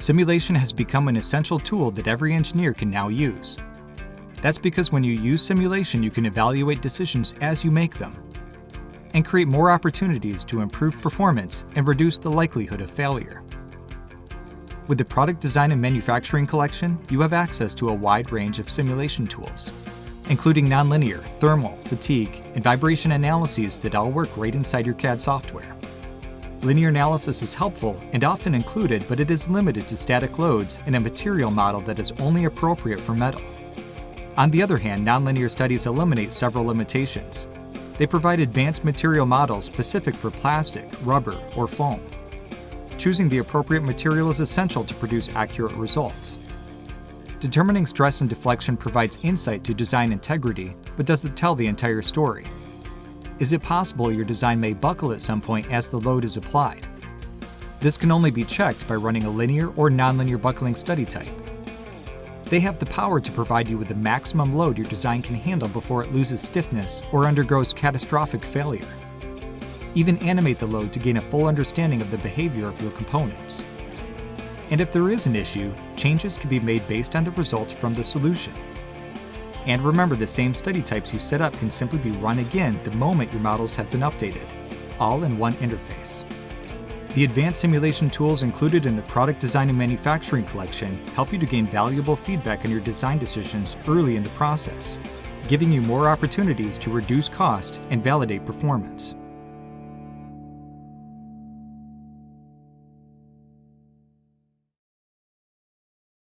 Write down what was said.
Simulation has become an essential tool that every engineer can now use. That's because when you use simulation, you can evaluate decisions as you make them, and create more opportunities to improve performance and reduce the likelihood of failure. With the Product Design and Manufacturing collection, you have access to a wide range of simulation tools, including nonlinear, thermal, fatigue, and vibration analyses that all work right inside your CAD software. Linear analysis is helpful and often included, but it is limited to static loads and a material model that is only appropriate for metal. On the other hand, nonlinear studies eliminate several limitations. They provide advanced material models specific for plastic, rubber, or foam. Choosing the appropriate material is essential to produce accurate results. Determining stress and deflection provides insight to design integrity, but does it tell the entire story? Is it possible your design may buckle at some point as the load is applied? This can only be checked by running a linear or nonlinear buckling study type. They have the power to provide you with the maximum load your design can handle before it loses stiffness or undergoes catastrophic failure. Even animate the load to gain a full understanding of the behavior of your components. And if there is an issue, changes can be made based on the results from the solution. And remember, the same study types you set up can simply be run again the moment your models have been updated, all in one interface. The advanced simulation tools included in the Product Design and Manufacturing collection help you to gain valuable feedback on your design decisions early in the process, giving you more opportunities to reduce cost and validate performance.